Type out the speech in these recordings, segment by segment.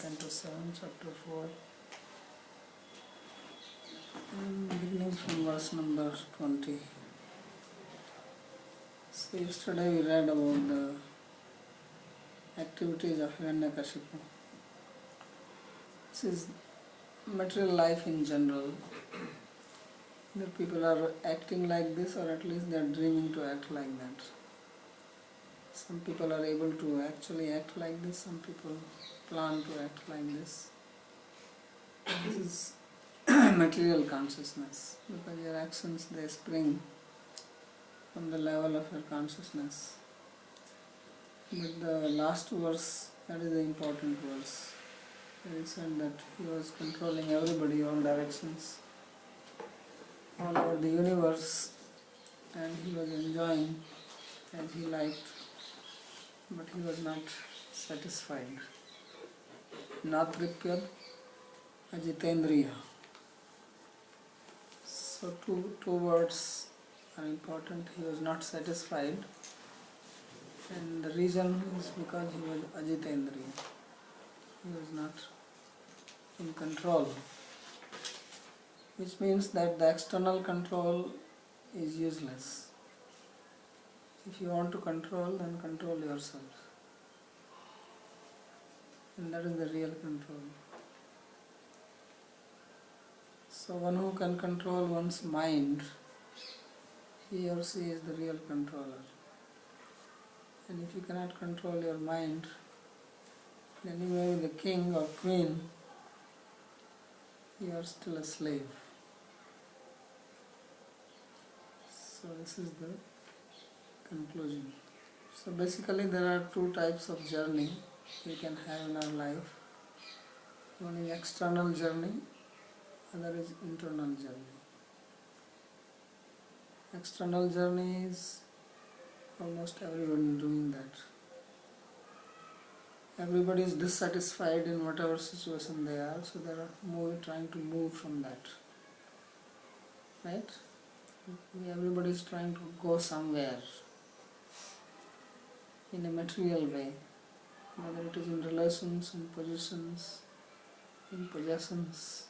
Canto 7, Chapter 4, beginning from verse number 20. So yesterday we read about the activities of Hiranyakashipu. This is material life in general. The people are acting like this, or at least they are dreaming to act like that. Some people are able to actually act like this, some people plan to act like this. This is material consciousness, because your actions, they spring from the level of your consciousness. But the last verse, that is the important verse. He said that he was controlling everybody, all directions, all over the universe, and he was enjoying as he liked, but he was not satisfied. Natripyad ajitendriya. So two words are important. He was not satisfied, and the reason is because he was ajitendriya. He was not in control, which means that the external control is useless. If you want to control, then control yourself, and that is the real control. So one who can control one's mind, he or she is the real controller. And if you cannot control your mind, then you may be the king or queen, you are still a slave. So this is the conclusion. So basically there are two types of journey we can have in our life. One is external journey, other is internal journey. External journey is almost everyone doing that. Everybody is dissatisfied in whatever situation they are, so they are trying to move from that. Right? Everybody is trying to go somewhere in a material way, whether it is in relations, in positions, in possessions,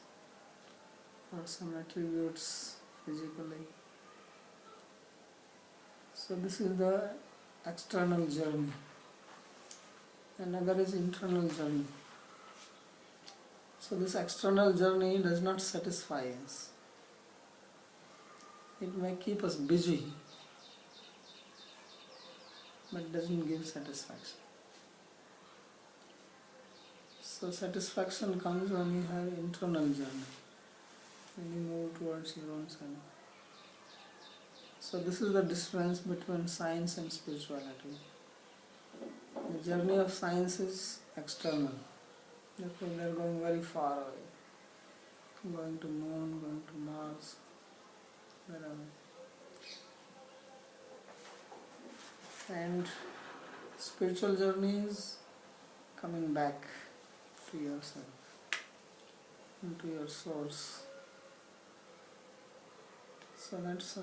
or some attributes physically. So this is the external journey. Another is internal journey. So this external journey does not satisfy us. It may keep us busy, but doesn't give satisfaction. So satisfaction comes when you have internal journey, when you move towards your own self. So this is the difference between science and spirituality. The journey of science is external. Therefore they are going very far away. Going to moon, going to Mars, wherever. And spiritual journey is coming back to yourself, into your source. So that's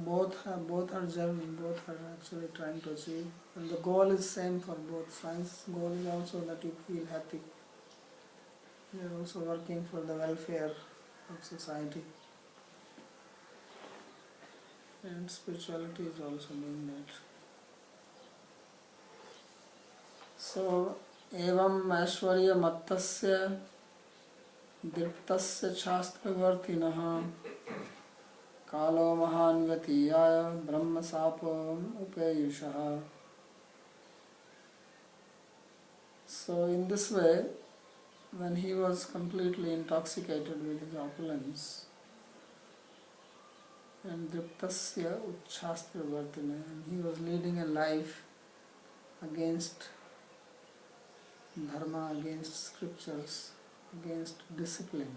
both are journey, both are actually trying to achieve, and the goal is same for both. Science goal is also that you feel happy. You are also working for the welfare of society, and spirituality is also doing that. So evam aishwarya mattasya diptasya shastravartinaha Kalo mahan vyatiyaya brahma sapam upayushaha. So in this way, when he was completely intoxicated with his opulence, and driptasya uchchastra vartine, and he was leading a life against dharma, against scriptures, against discipline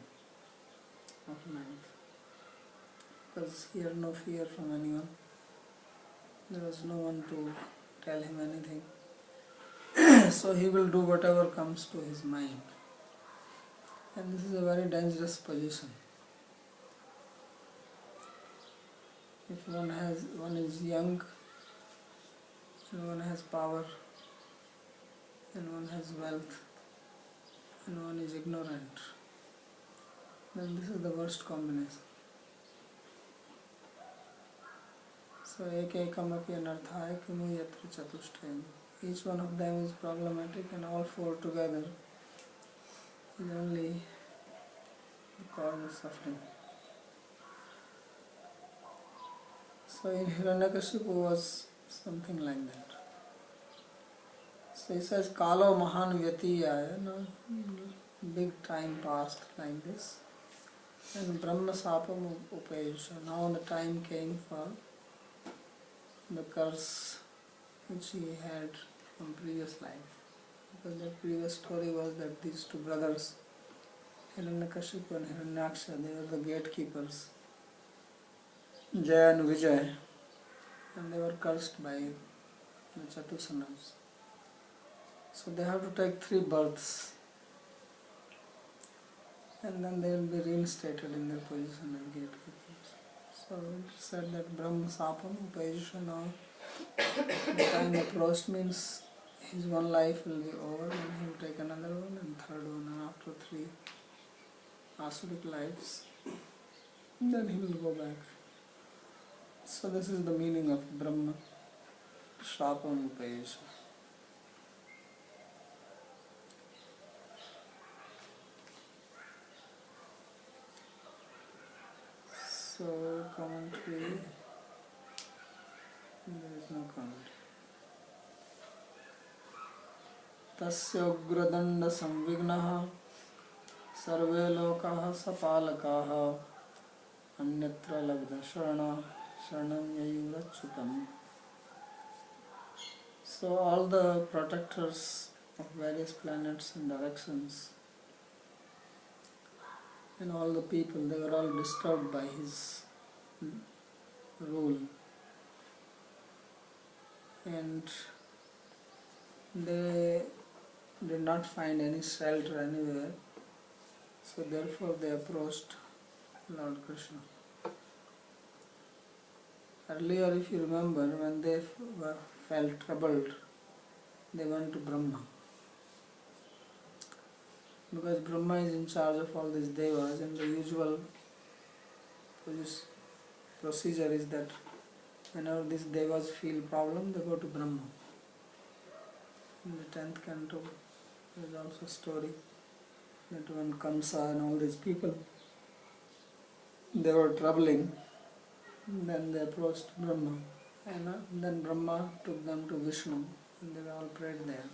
of life. Because he had no fear from anyone. There was no one to tell him anything. So he will do whatever comes to his mind. And this is a very dangerous position. If one is young, and one has power, and one has wealth, and one is ignorant, then this is the worst combination. So ekekamapi anarthaya kimu yatra chatushtayan. Each one of them is problematic, and all four together is only the cause of suffering. So in Hiranyakashipu was something like that. So he says, Kalo Mahan Vyatiyaya, big time passed like this. And Brahma Sapam Upayusha. Now the time came for the curse which he had from previous life. Because the previous story was that these two brothers, Hiranyakashipu and Hiranyaksha, they were the gatekeepers, Jaya and Vijay, and they were cursed by the Chatusanas. So they have to take 3 births, and then they will be reinstated in their position as gatekeepers. So it said that Brahma Sapam Upayusha, now the time approached means his one life will be over, and he will take another one and third one, and after 3 Asuric lives, then he will go back. So this is the meaning of Brahma Shapam Upayusha. So commentary, there is no commentary. Tasya ugradanda samvignaha sarve lokaha sapalakaha anyatra labdha sharana sharanam yayurachyutam. So all the protectors of various planets and directions and all the people, they were all disturbed by his rule, and they did not find any shelter anywhere, so therefore they approached Lord Krishna. Earlier, if you remember, when they felt troubled, they went to Brahma, because Brahma is in charge of all these devas, and the usual procedure is that whenever these devas feel problem, they go to Brahma. In the 10th canto, there is also a story that when Kamsa and all these people, they were troubling, then they approached Brahma, and then Brahma took them to Vishnu, and they all prayed there.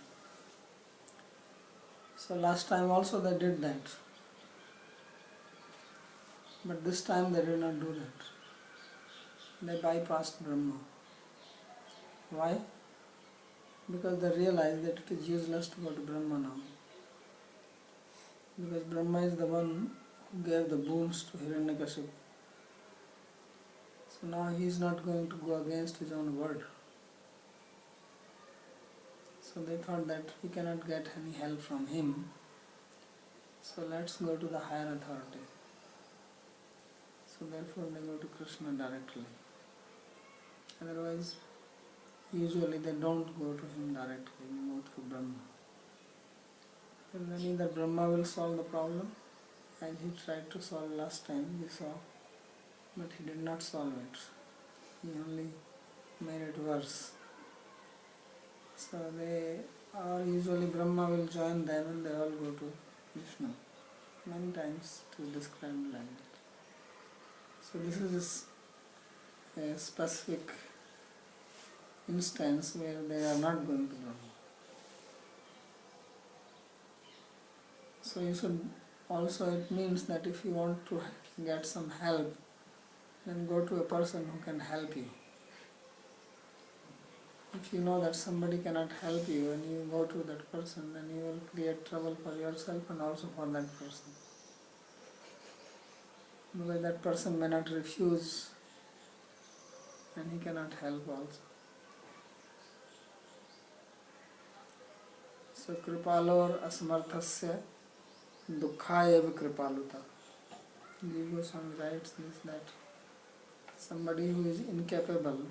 So last time also they did that, but this time they did not do that. They bypassed Brahma. Why? Because they realized that it is useless to go to Brahma now. Because Brahma is the one who gave the boons to Hiranyakashipu. So now he is not going to go against his own word. So they thought that we cannot get any help from him, so let's go to the higher authority. So therefore they go to Krishna directly. Otherwise, usually they don't go to him directly, they go through Brahma. And then either Brahma will solve the problem, as he tried to solve last time, we saw, but he did not solve it. He only made it worse. So usually Brahma will join them and they all go to Vishnu. Many times it is described like that. So this is a specific instance where they are not going to Brahma. So you should also, it means that if you want to get some help, then go to a person who can help you. If you know that somebody cannot help you and you go to that person, then you will create trouble for yourself and also for that person. Because that person may not refuse and he cannot help also. So kripalor asmarthasya dukkhaya vikripaluta. Jiva Goswami writes this, that somebody who is incapable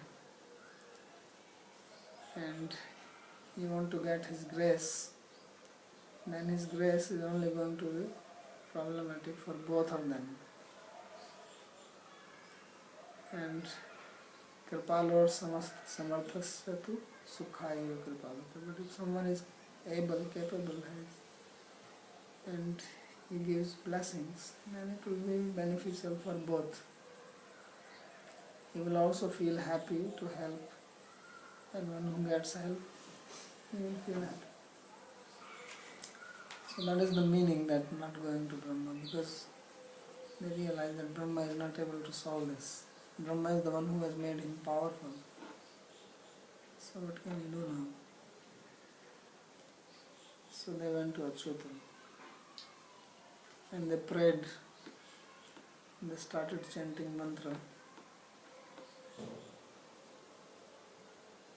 and you want to get his grace, then His grace is only going to be problematic for both of them. And Kripalor samast samarthasya tu sukhaya kripalata. But if someone is able, capable, and he gives blessings, then it will be beneficial for both. He will also feel happy to help, and one who gets help, he will feel happy. So that is the meaning that not going to Brahma, because they realize that Brahma is not able to solve this. Brahma is the one who has made him powerful. So what can he do now? So they went to Achyuta and they prayed. They started chanting mantra.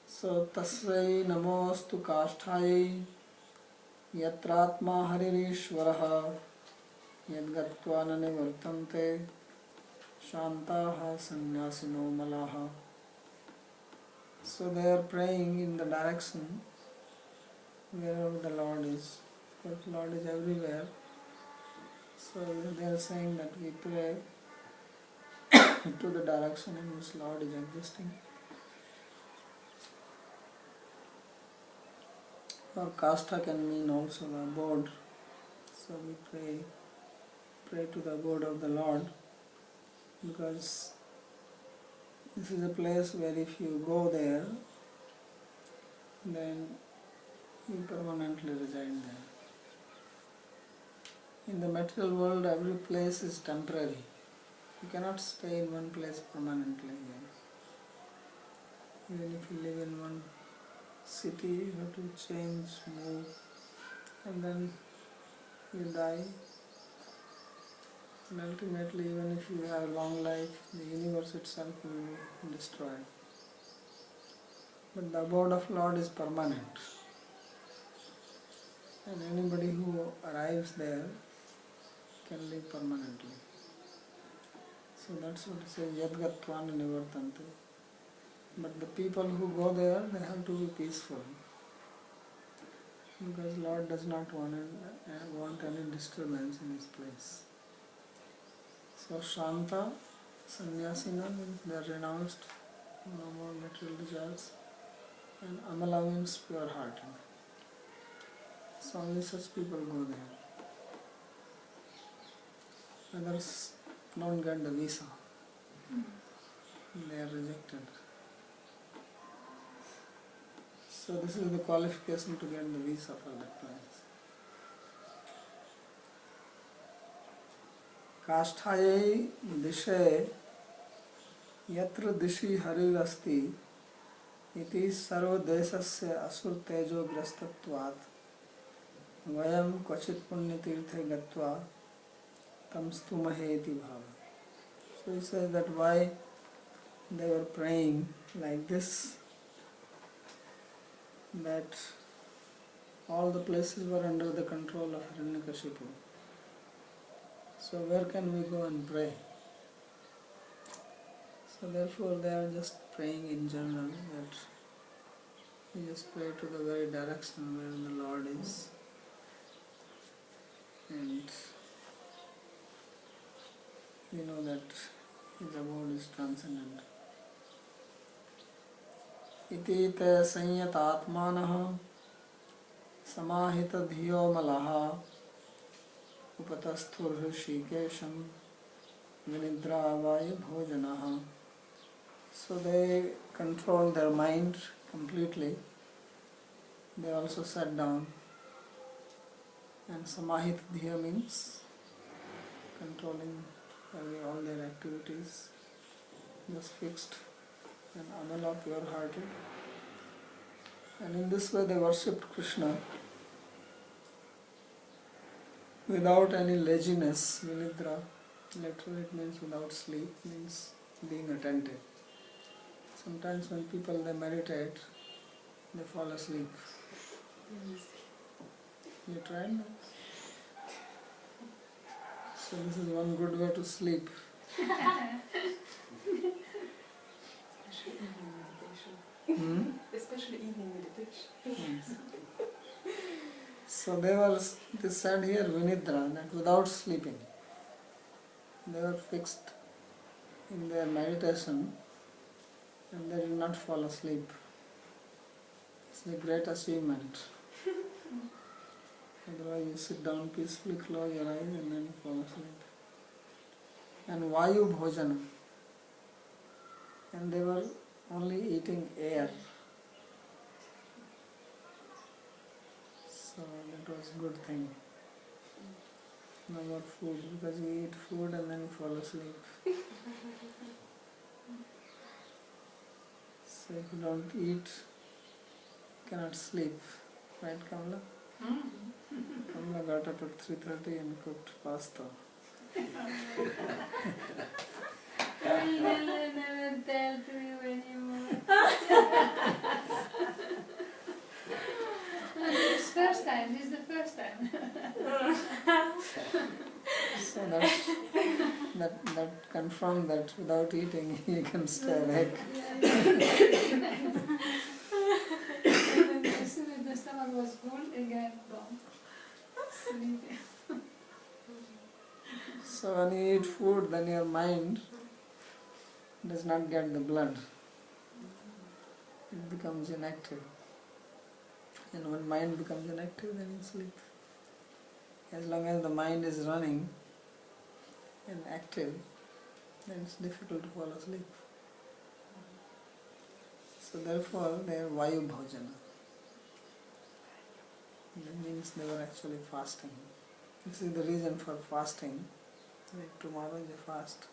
So tasvai namostu kashthai yatratma haririshvaraha yadgatva nanivartante shantaha sannyasino malaha. So they are praying in the direction wherever the Lord is. But Lord is everywhere. So they are saying that we pray to the direction in which Lord is existing. Or kastha can mean also the abode. So we pray to the abode of the Lord, because this is a place where if you go there, then you permanently reside there. In the material world, every place is temporary. You cannot stay in one place permanently. Even if you live in one city, you have to change, move, and then you die. And ultimately, even if you have a long life, the universe itself will be destroyed. But the abode of Lord is permanent. And anybody who arrives there can live permanently. So that's what it says, Yadgatvan Nivartante. But the people who go there, they have to be peaceful. Because Lord does not want any disturbance in His place. So Shanta, Sannyasina means they are renounced, no more material desires. And Amala means pure heart. So only such people go there. Others don't get the visa. They are rejected. So this is the qualification to get the visa for that place. Kasthayai dishe yatra dishi harirasti iti sarva desasya asur tejo grastatvat vayam kvachit punya tirthe gatva tamstu maheti bhava. So he says that why they were praying like this, that all the places were under the control of Hiranyakashipu. So where can we go and pray? So therefore they are just praying in general, that we just pray to the very direction where the Lord is, and we know that His abode is transcendent. Iti te sanyatatmanah samahita dhiyo malaha upatasthur hrishikesham vinidravaya bhojanaha. So they control their mind completely. They also sat down. And samahita dhiya means controlling all their activities, just fixed, and amala, pure-hearted. And in this way they worshipped Krishna without any laziness. Vinidra, literally it means without sleep, means being attentive. Sometimes when people they meditate, they fall asleep. You tried that? So this is one good way to sleep. Especially evening meditation. Yes. So they said here Vinidra, that without sleeping, they were fixed in their meditation and they did not fall asleep. It's the great achievement. Otherwise you sit down peacefully, close your eyes and then you fall asleep. And Vayu Bhojana, and they were only eating air. So that was a good thing. No more food, because you eat food and then you fall asleep. So if you don't eat, you cannot sleep. Right, Kamala? Kamala got up at 3:30 and cooked pasta. You will never tell to you anymore. This is the first time. So that confirmed that without eating you can stay awake. And as soon as the stomach was full, again, boom, sleeping. So when you eat food, then your mind does not get the blood. It becomes inactive. And when mind becomes inactive, then you sleep. As long as the mind is running and active, then it's difficult to fall asleep. So therefore, they are Vayu Bhojana. That means they were actually fasting. This is the reason for fasting. Like tomorrow is a fast.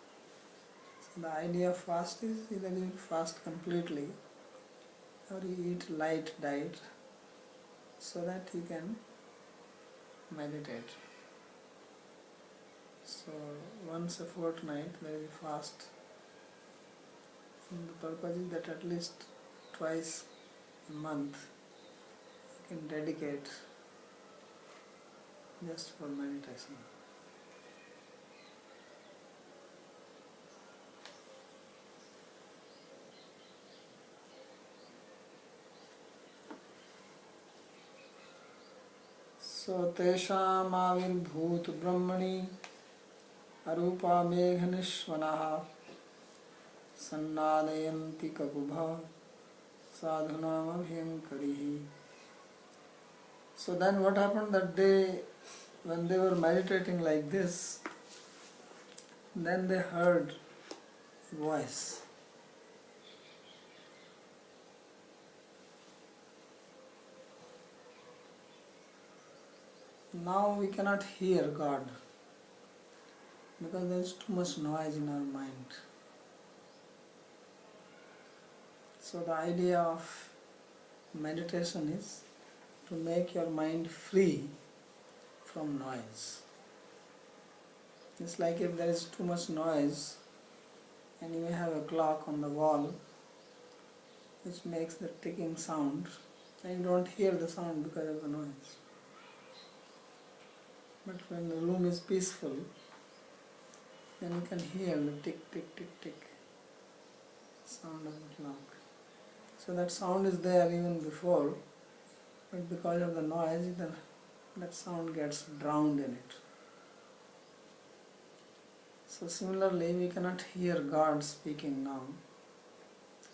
So the idea of fast is either you fast completely or you eat light diet so that you can meditate. So once a fortnight there is a fast. And the purpose is that at least twice a month you can dedicate just for meditation. So tesham avirbhut brahmani arupa meghanishvanaha sannadayanti kakubha sadhunam abhyankarihi. So then what happened that day, when they were meditating like this, then they heard a voice. Now we cannot hear God because there is too much noise in our mind. So the idea of meditation is to make your mind free from noise. It's like if there is too much noise and you may have a clock on the wall which makes the ticking sound and you don't hear the sound because of the noise. But when the room is peaceful, then you can hear the tick, tick, tick, tick sound of the clock. So that sound is there even before, but because of the noise, that sound gets drowned in it. So similarly, we cannot hear God speaking now,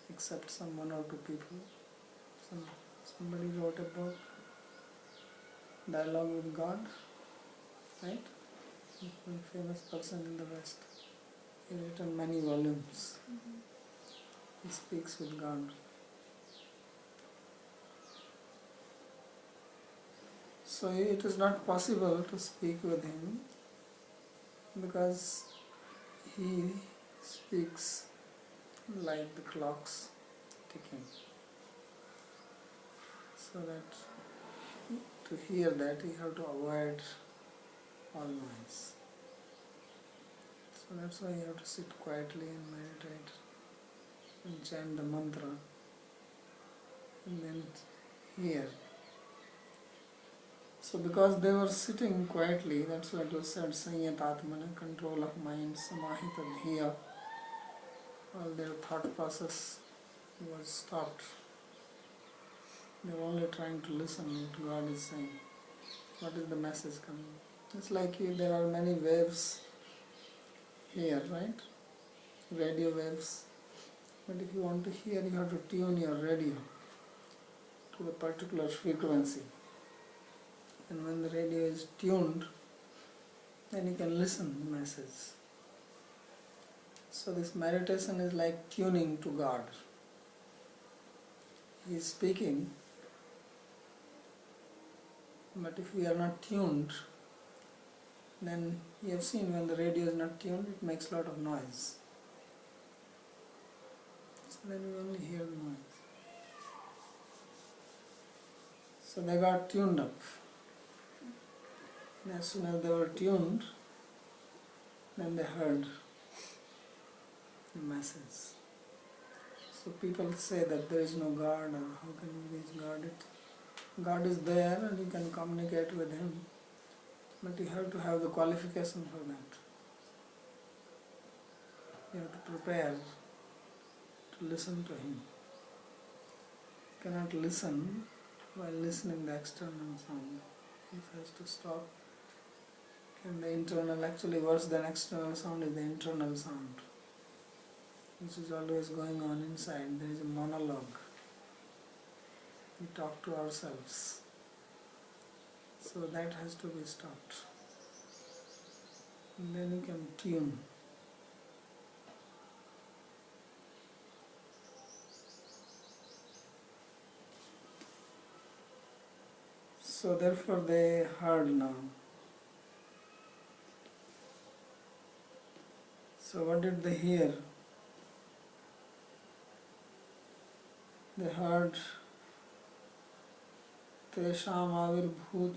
except some one or two people. Somebody wrote a book, Dialogue with God. Right? One famous person in the West. He has written many volumes. He speaks with God. So it is not possible to speak with him because he speaks like the clocks ticking. So that to hear that you have to avoid all noise. So that's why you have to sit quietly and meditate and chant the mantra and then hear. So because they were sitting quietly, that's why it was said Sanyatatmana, control of mind, Samahita Dhiya. All their thought process was stopped. They were only trying to listen what God is saying. What is the message coming? It's like there are many waves here, right? Radio waves. But if you want to hear, you have to tune your radio to the particular frequency. And when the radio is tuned, then you can listen to the message. So this meditation is like tuning to God. He is speaking, but if we are not tuned, then you have seen when the radio is not tuned, it makes a lot of noise. So then we only hear the noise. So they got tuned up. And as soon as they were tuned, then they heard the message. So people say that there is no God, or how can you reach God? God is there and you can communicate with Him, but you have to have the qualification for that. You have to prepare to listen to Him. You cannot listen while listening the external sound. It has to stop. And the internal, actually worse than external sound is the internal sound, which is always going on inside. There is a monologue. We talk to ourselves. So that has to be stopped. And then you can tune. So therefore they heard now. So what did they hear? They heard Tesham Avirbhut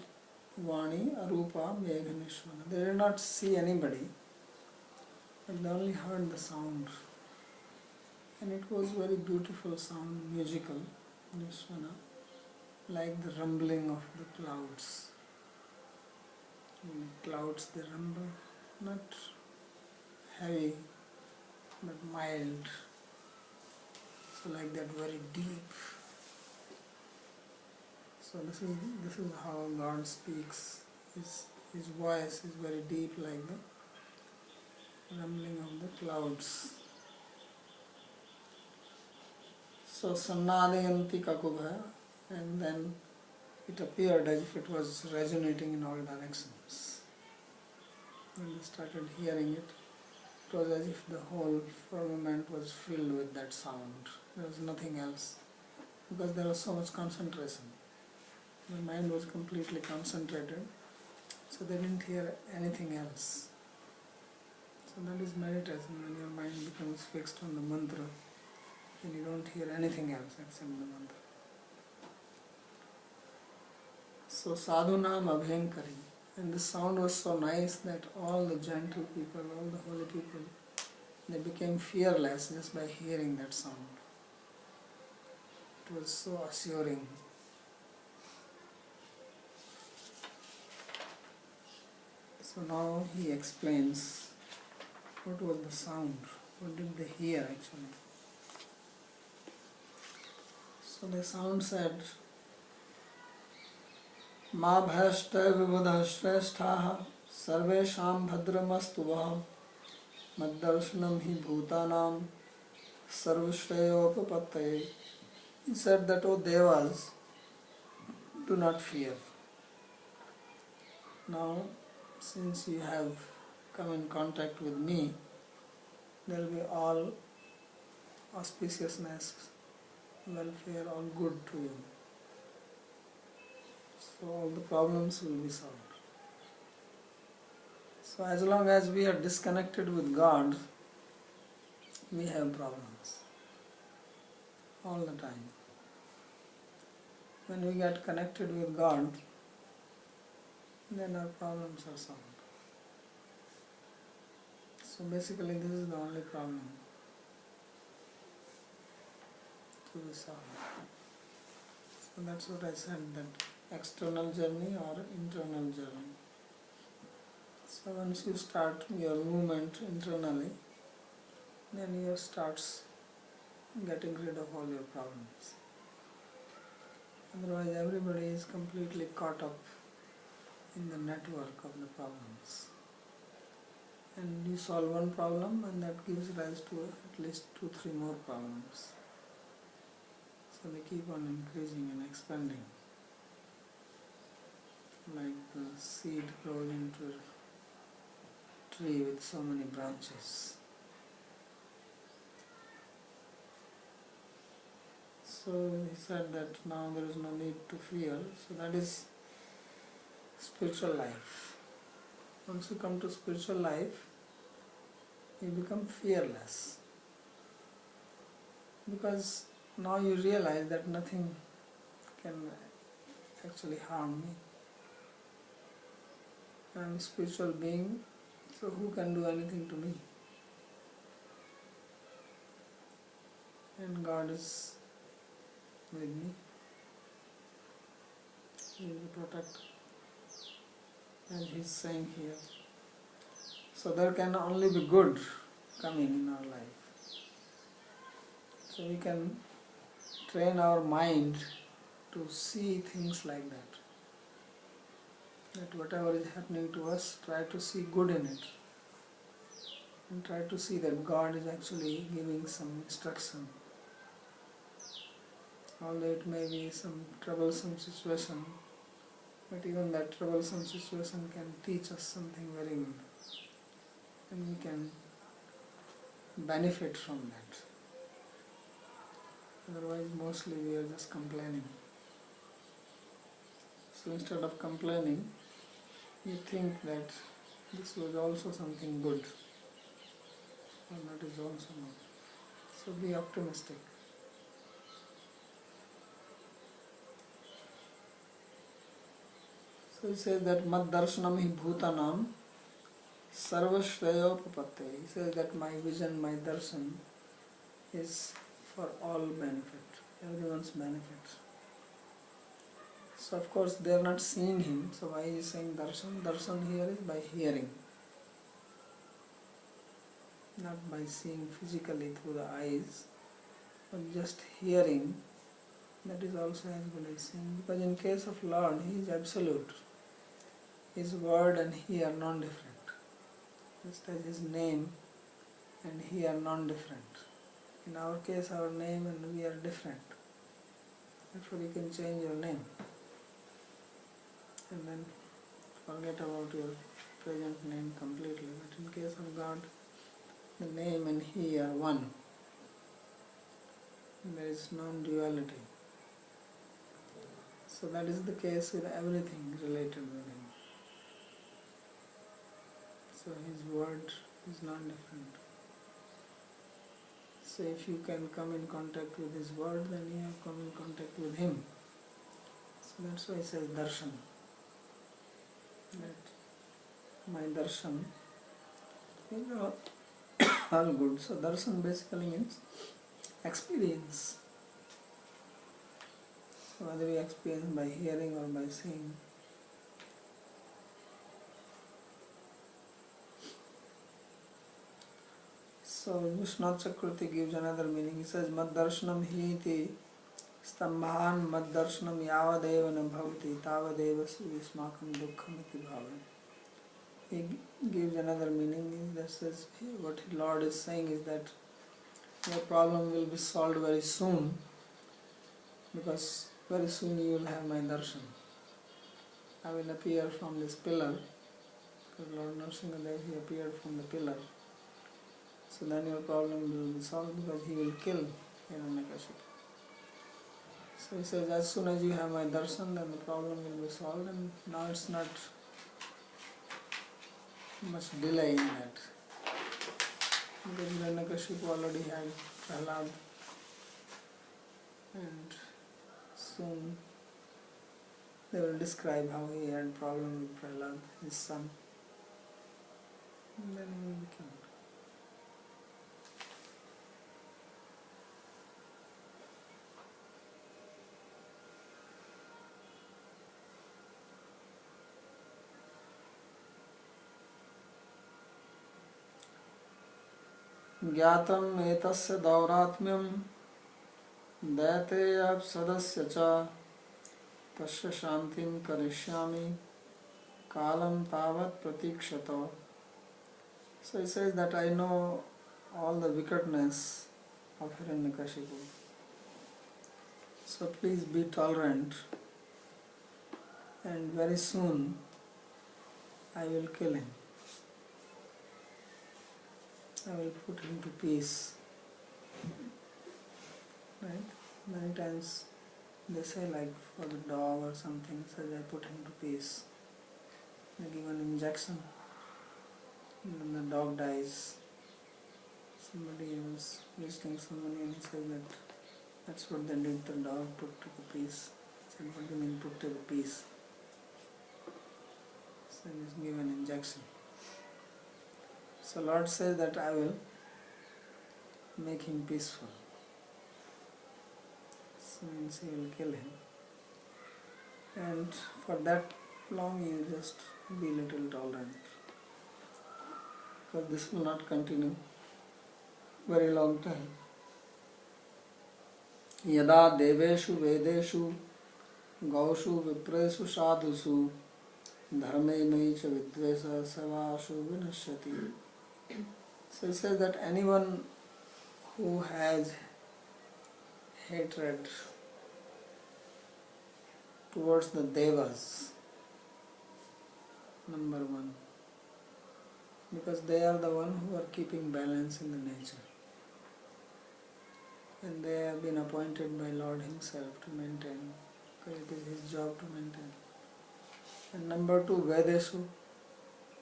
Vani Arupa Meghanishwana. They did not see anybody, but they only heard the sound. And it was very beautiful sound, musical, Nishwana, like the rumbling of the clouds. In the clouds they rumble, not heavy, but mild. So like that, very deep. So this is how God speaks. His voice is very deep, like the rumbling of the clouds. So Sannadayanti Kakubha, and then it appeared as if it was resonating in all directions. When they started hearing it, it was as if the whole firmament was filled with that sound. There was nothing else, because there was so much concentration. The mind was completely concentrated, so they didn't hear anything else. So that is meditation. When your mind becomes fixed on the mantra, then you don't hear anything else except the mantra. So sadhunam abhayankari. And the sound was so nice that all the gentle people, all the holy people, they became fearless just by hearing that sound. It was so assuring. So now he explains what was the sound, what did they hear actually. So the sound said, Ma bhashta vibudha shresthaha sarvesham bhadramastu vaha maddarshanam hi bhutanam sarvashreyopapattaye. He said that, O Devas, do not fear. Now, since you have come in contact with me, there will be all auspiciousness, welfare, all good to you. So all the problems will be solved. So as long as we are disconnected with God, we have problems all the time. When we get connected with God, then our problems are solved. So basically this is the only problem to be solved. So that's what I said, that external journey or internal journey. So once you start your movement internally, then you starts getting rid of all your problems. Otherwise everybody is completely caught up in the network of the problems. And you solve one problem and that gives rise to at least 2-3 more problems. So they keep on increasing and expanding. Like the seed grows into a tree with so many branches. So he said that now there is no need to fear. So that is spiritual life. Once you come to spiritual life, you become fearless. Because now you realize that nothing can actually harm me. I am a spiritual being, so who can do anything to me? And God is with me. He is the protector, as he is saying here. So there can only be good coming in our life. So we can train our mind to see things like that. That whatever is happening to us, try to see good in it. And try to see that God is actually giving some instruction. Although it may be some troublesome situation, but even that troublesome situation can teach us something very good. And we can benefit from that. Otherwise, mostly we are just complaining. So instead of complaining, you think that this was also something good, or that is also not. So be optimistic. So he says that mad darshanam hi bhutanam sarvashreyopapatte. He says that my vision, my darshan is for all benefit, everyone's benefit. So of course they are not seeing him, so why is he saying darshan? Darshan here is by hearing, not by seeing physically through the eyes, but just hearing. That is also as good as seeing, because in case of Lord, he is absolute. His word and he are non-different. Just as his name and he are non-different. In our case, our name and we are different. Therefore you can change your name and then forget about your present name completely. But in case of God, the name and he are one. There is non-duality. So that is the case with everything related with him. So his word is non-different. So if you can come in contact with his word, then you have come in contact with him. So that's why he says darshan. That my darshan is all good. So darshan basically means experience. So whether we experience by hearing or by seeing. So Vishnath Chakravarti gives another meaning. He says mad darshanam hi iti stambhan mad darshanam yavadeva na bhavati tavadeva smakam dukkham iti bhavam. He gives another meaning. That says what Lord is saying is that your problem will be solved very soon, because very soon you will have my darshan. I will appear from this pillar, because Lord Narasimhadev, he appeared from the pillar. So then your problem will be solved, because he will kill Hiranyakashipu. So he says as soon as you have my darshan, then the problem will be solved, and now it's not much delay in that. Because Hiranyakashipu already had Prahlad, and soon they will describe how he had problem with Prahlad, his son, and then he will be killed. ज्ञातम् एतस्य दौरात्म्यं दैतेयाप्सदस्य च तस्य शान्तिं करिष्यामि kalam tavat pratikshata. So he says that I know all the wickedness of Hiranyakashipu. So please be tolerant, and very soon I will kill him. I will put him to peace. Right? Many times they say, like for the dog or something, says I put him to peace. They give an injection and then the dog dies. Somebody was visiting somebody and he said that that's what they did, the dog put to the peace. I said, what do you mean put to the peace? So he was given an injection. So Lord says that I will make him peaceful. So means he will kill him. And for that long you just be little tolerant. Because this will not continue very long time. Yada deveshu vedeshu gaushu vipresu sadhusu dharme maicha vidvesa savashu vinashyati. So it says that anyone who has hatred towards the devas, number one, because they are the one who are keeping balance in the nature. And they have been appointed by Lord himself to maintain, because it is his job to maintain. And number two, Vedesu,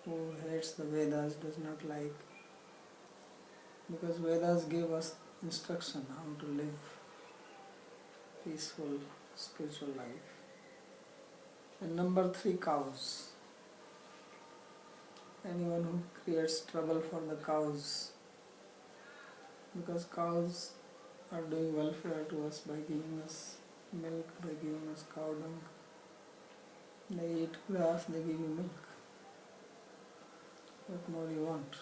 who hates the Vedas, does not like, because Vedas give us instruction how to live peaceful spiritual life. And number three, cows. Anyone who creates trouble for the cows, because cows are doing welfare to us by giving us milk, by giving us cow dung. They eat grass, they give you milk. What more do you want?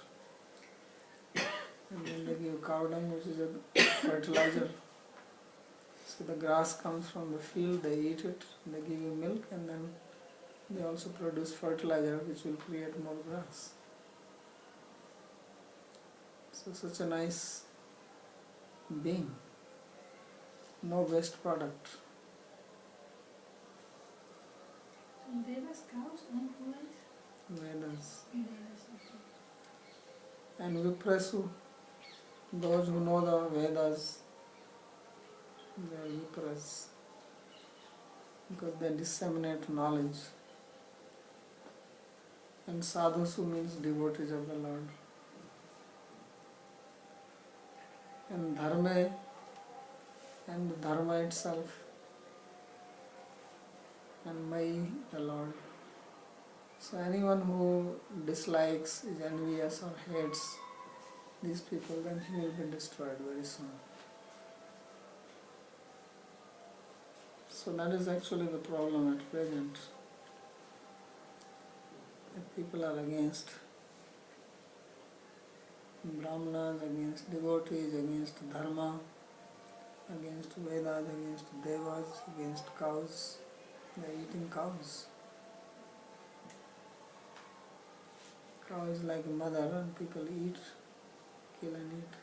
And then they give cow dung, which is a fertilizer. So the grass comes from the field, they eat it, they give you milk, and then they also produce fertilizer which will create more grass. So such a nice being. No waste product. So Devas, cows, and who else? Vedas. Devas, okay. And Viprasu, those who know the Vedas, they are Vipras, because they disseminate knowledge. And Sadhusu means devotees of the Lord. And Dharma, and the Dharma itself, and Mai, the Lord. So anyone who dislikes, is envious or hates these people, then he will be destroyed very soon. So that is actually the problem at present. That people are against Brahmanas, against devotees, against Dharma, against Vedas, against Devas, against cows. They are eating cows. Cow is like a mother and people eat, kill and eat.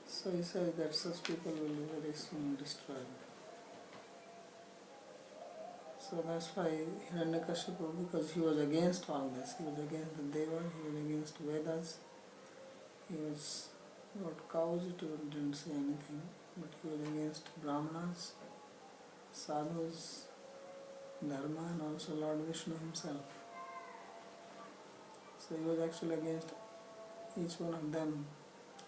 So he says that such people will be very soon destroyed. So that's why Hiranyakashipu, because he was against all this, he was against the Devas, he was against Vedas, he was about cows, it didn't say anything, but he was against Brahmanas, Sadhus, Dharma, and also Lord Vishnu himself. So he was actually against each one of them,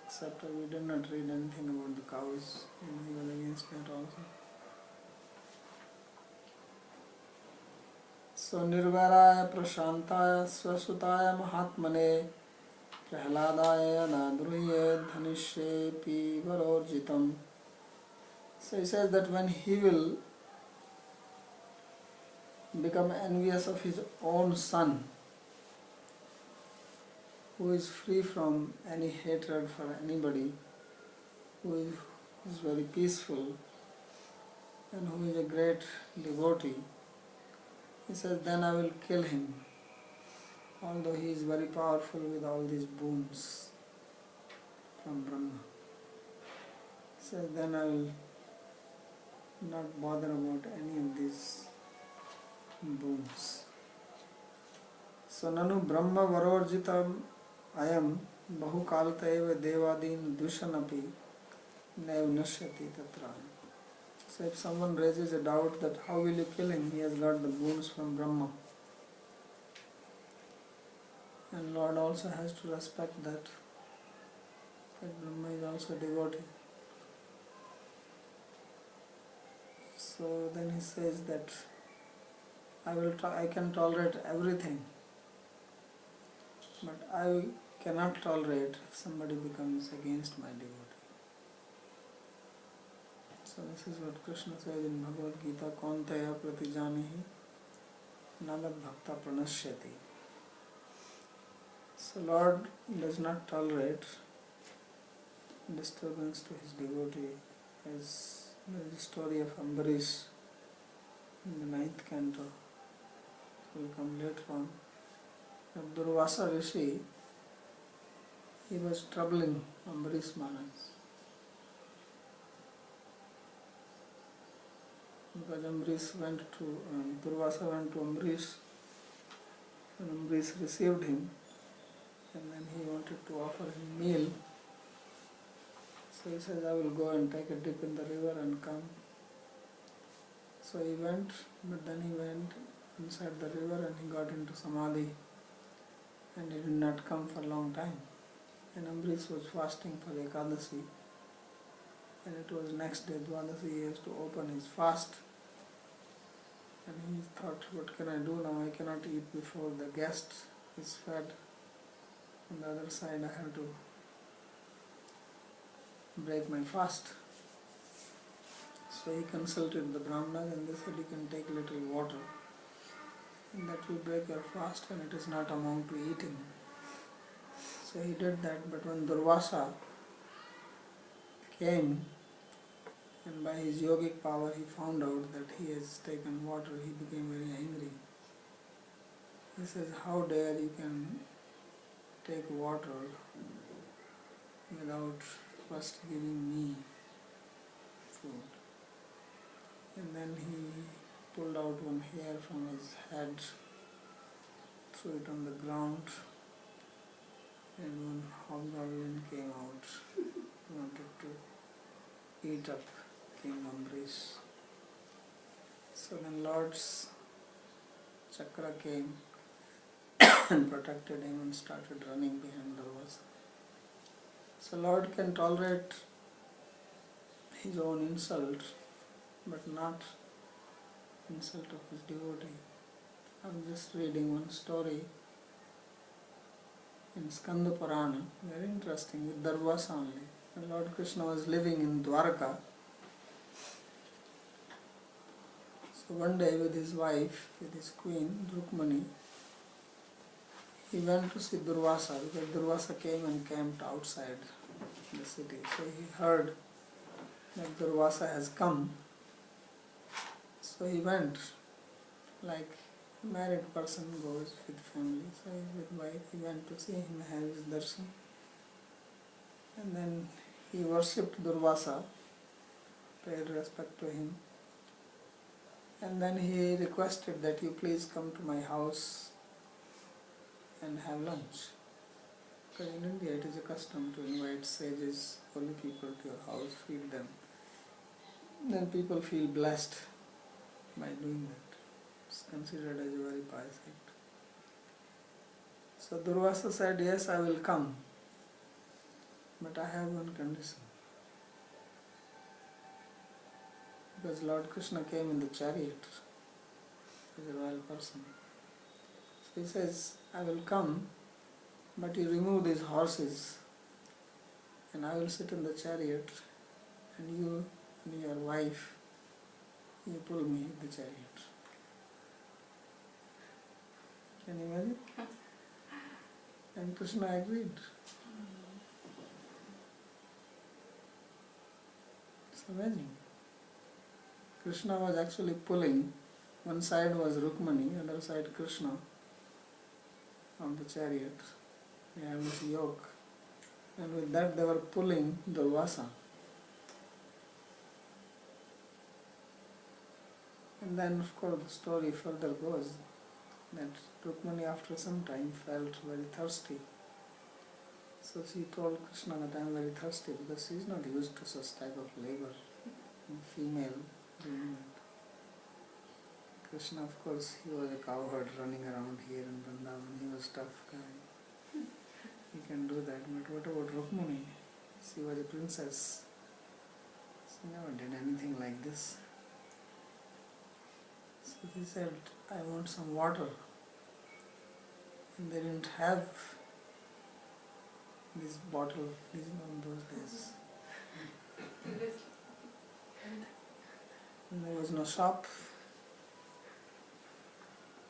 except we did not read anything about the cows, he was against that also. So Nirvaraya Prashantaya Swasutaya Mahatmane Prahladaya Nadruye Dhanishye Pi Varorjitam. So he says that when he will become envious of his own son, who is free from any hatred for anybody, who is very peaceful, and who is a great devotee, he says, then I will kill him, although he is very powerful with all these boons from Brahma. He says, then I will not bother about any of these boons. So nanu brahma varorjitam ayam bahukalta eva devadin dushanapi naiv nashyati tatra. So if someone raises a doubt that how will you kill him, he has got the boons from Brahma. And Lord also has to respect that Brahma is also a devotee. So then he says that I can tolerate everything, but I cannot tolerate if somebody becomes against my devotee. So this is what Krishna says in Bhagavad Gita, Kauntaya pratijanihi nagad bhakta pranashyati. So Lord does not tolerate disturbance to his devotee, as the story of Ambarish in the 9th Canto will come later on. Durvasa Rishi, he was troubling Ambarish Maharaj. Because Ambarish went to, Durvasa went to Ambarish, and Ambarish received him, and then he wanted to offer him meal. So he says, I will go and take a dip in the river and come. So he went, but then he went inside the river and he got into Samadhi, and he did not come for a long time. And Ambarish was fasting for Ekadasi, and it was next day, Dwadasi, he has to open his fast. And he thought, what can I do now? I cannot eat before the guest is fed. On the other side, I have to break my fast. So he consulted the Brahmanas, and they said, you can take little water, and that will break your fast, and it is not amount to eating. So he did that, but when Durvasa came, and by his yogic power he found out that he has taken water, he became very angry. He says, how dare you can take water without first giving me food. And then he pulled out one hair from his head, threw it on the ground, and one hobgoblin came out, wanted to eat up King Ambarish. So then Lord's chakra came and protected him and started running behind Durvasa. So Lord can tolerate his own insult, but not insult of his devotee. I'm just reading one story in Skanda Purana, very interesting, with Durvasa only. When Lord Krishna was living in Dwarka, so one day with his wife, with his queen, Rukmani, he went to see Durvasa, because Durvasa came and camped outside the city. So he heard that Durvasa has come. So he went, like a married person goes with family. So with wife, he went to see him, have his darshan. And then he worshipped Durvasa, paid respect to him. And then he requested that you please come to my house and have lunch. Because in India it is a custom to invite sages, holy people to your house, feed them. Then people feel blessed by doing that. It's considered as a very pious act. So Durvasa said, yes, I will come, but I have one condition. Because Lord Krishna came in the chariot as a royal person. So he says, I will come, but you remove these horses, and I will sit in the chariot, and you and your wife, you pull me in the chariot. Can you imagine? And Krishna agreed. It's amazing. Krishna was actually pulling. One side was Rukmani, other side Krishna on the chariot. They have this yoke. And with that they were pulling the Dasa. And then of course the story further goes that Rukmani after some time felt very thirsty. So she told Krishna that I am very thirsty, because she is not used to such type of labor. A female doing that. Krishna, of course, he was a cowherd running around here in Vrindavan. He was a tough guy. He can do that. But what about Rukmani? She was a princess. She never did anything like this. So he said, I want some water. And they didn't have this bottle in those days. And there was no shop.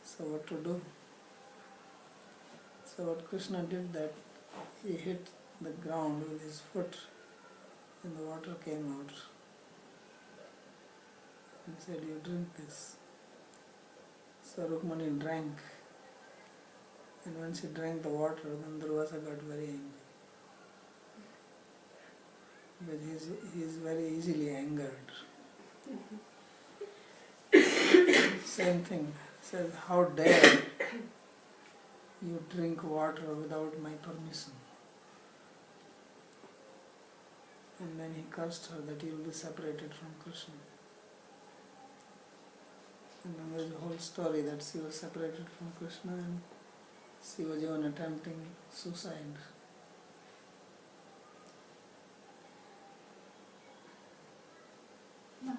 So what to do? So what Krishna did, that he hit the ground with his foot and the water came out. And said, you drink this. So Rukmani drank. And when she drank the water, then Durvasa got very angry. But he is very easily angered. Same thing. Says, how dare you drink water without my permission? And then he cursed her that you will be separated from Krishna. And then there's a whole story that she was separated from Krishna and she was even attempting suicide. How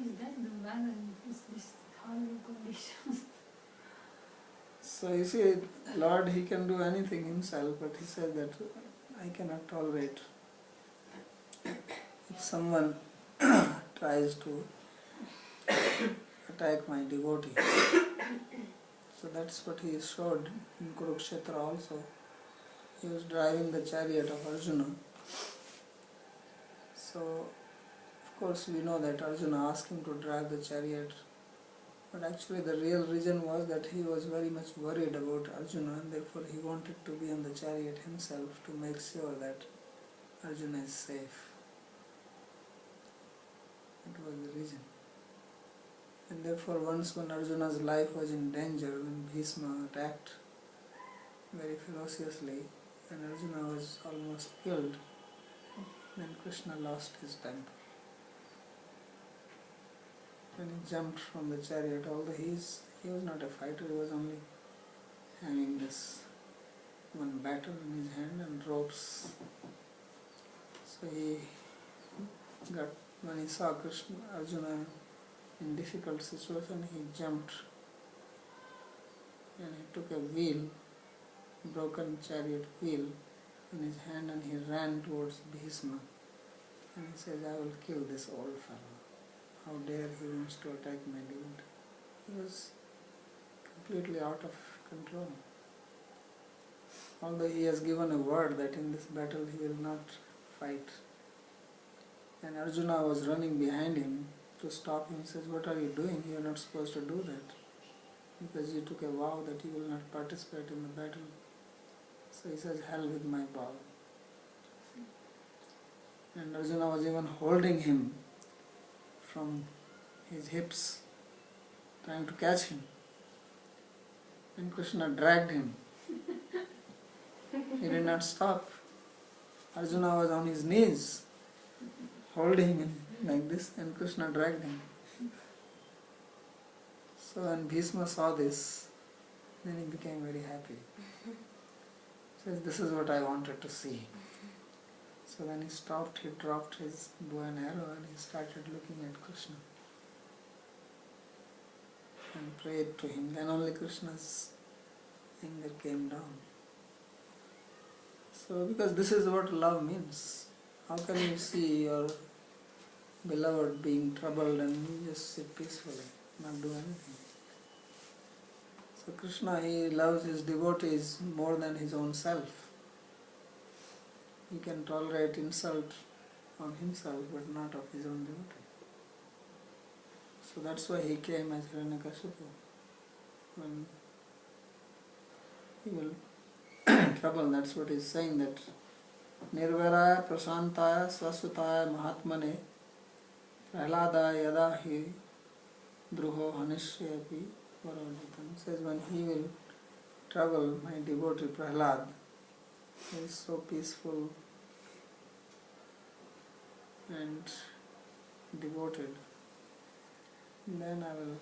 is that the man in this horrible condition? So you see, Lord, he can do anything himself, but he says that I cannot tolerate if someone tries to attack my devotee. So that's what he showed in Kurukshetra also. He was driving the chariot of Arjuna. So, of course, we know that Arjuna asked him to drive the chariot. But actually the real reason was that he was very much worried about Arjuna, and therefore he wanted to be on the chariot himself to make sure that Arjuna is safe. That was the reason. And therefore once when Arjuna's life was in danger, when Bhishma attacked very ferociously and Arjuna was almost killed, then Krishna lost his temper. When he jumped from the chariot, although he was not a fighter, he was only having this one baton in his hand and ropes. So when he saw Arjuna in difficult situation, he jumped and he took a wheel, broken chariot wheel in his hand, and he ran towards Bhishma and he says, I will kill this old fellow. How dare he wants to attack my devotee. He was completely out of control. Although he has given a word that in this battle he will not fight. And Arjuna was running behind him to stop him. He says, what are you doing? You are not supposed to do that, because you took a vow that you will not participate in the battle. So he says, hell with my vow. And Arjuna was even holding him from his hips, trying to catch him. And Krishna dragged him. He did not stop. Arjuna was on his knees, holding him like this, and Krishna dragged him. So when Bhishma saw this, then he became very happy. He says, this is what I wanted to see. So when he stopped, he dropped his bow and arrow and he started looking at Krishna and prayed to him. Then only Krishna's anger came down. So because this is what love means. How can you see your beloved being troubled and you just sit peacefully, not do anything? So Krishna, he loves his devotees more than his own self. He can tolerate insult on himself, but not of his own devotee. So that's why he came as Hiranyakashipu. When he will trouble, that's what he's saying, that Nirvaraya Prashantaya Swasutaya Mahatmane Prahlada Yada Hi Druho Hanishyapi Varavajitam. Says when he will trouble my devotee Prahlad, he is so peaceful and devoted, then I will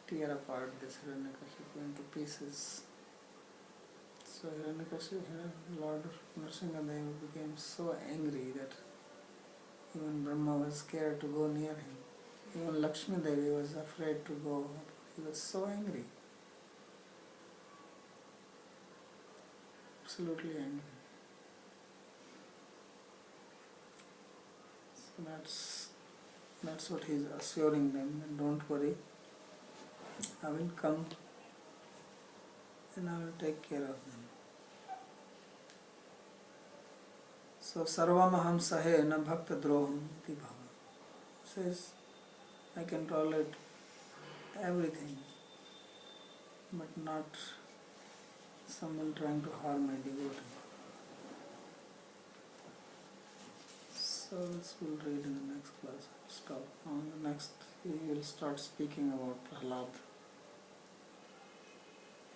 tear apart this Hiranyakashipu into pieces. So Hiranyakashipu, Lord Nrsimhadeva became so angry that even Brahma was scared to go near him. Even Lakshmi Devi was afraid to go. He was so angry. Absolutely angry. So that's what he is assuring them, and don't worry, I will come and I will take care of them. So sarvamaham sahe na bhakta droham iti bhava. Says, I can tolerate everything, but not someone trying to harm my devotee. So this we'll read in the next class. Stop. On the next, he will start speaking about Prahlad,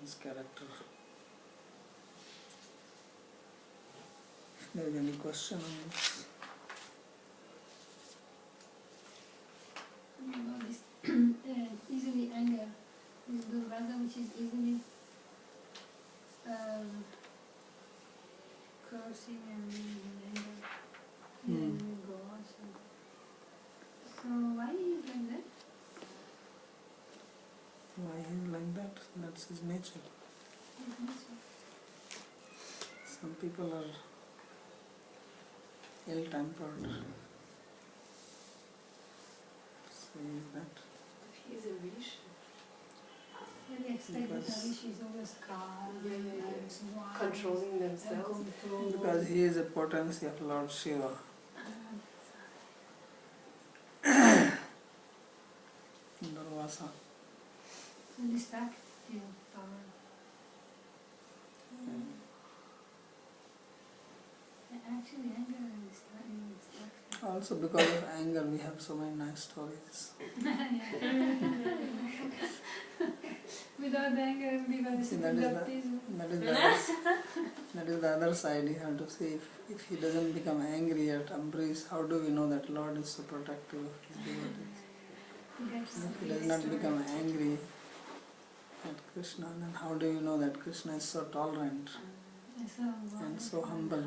his character. If there is any question on this. About this easily anger, this Durvada which is easily cursing and anger, and gods. So why he is like that? Why he is like that? That's his nature. Some people are ill-tempered. Saying that. He's a wish. Really expect that Because- Rishi is always calm, Yeah. and wise, Controlling and themselves. control. Because he is a potency of Lord Shiva. Durvasa. So destructive power. Actually, anger and destructive. Also because of anger we have so many nice stories. Without anger, because See, it's that is the- baptism. That is the other side. You have to see if he doesn't become angry at Ambarish, how do we know that Lord is so protective of his devotees? If he does not become angry at Krishna, then how do you know that Krishna is so tolerant? And so humble.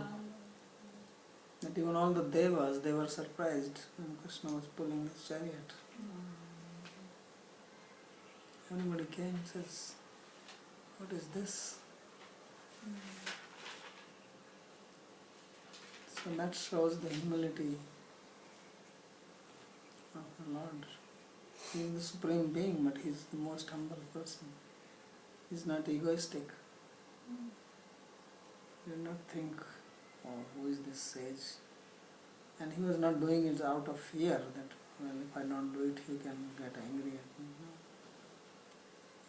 That even all the devas, they were surprised when Krishna was pulling his chariot. Everybody came and says, what is this? So that shows the humility of the Lord. He is the Supreme Being, but he is the most humble person. He is not egoistic. He did not think, oh, who is this sage? And he was not doing it out of fear that, well, if I don't do it, he can get angry at me. No.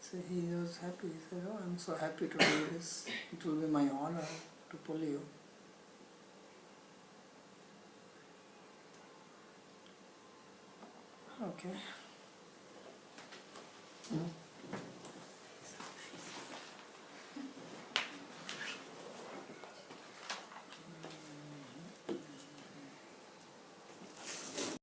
So he was happy. He said, oh, I'm so happy to do this. It will be my honor to pull you. Okay.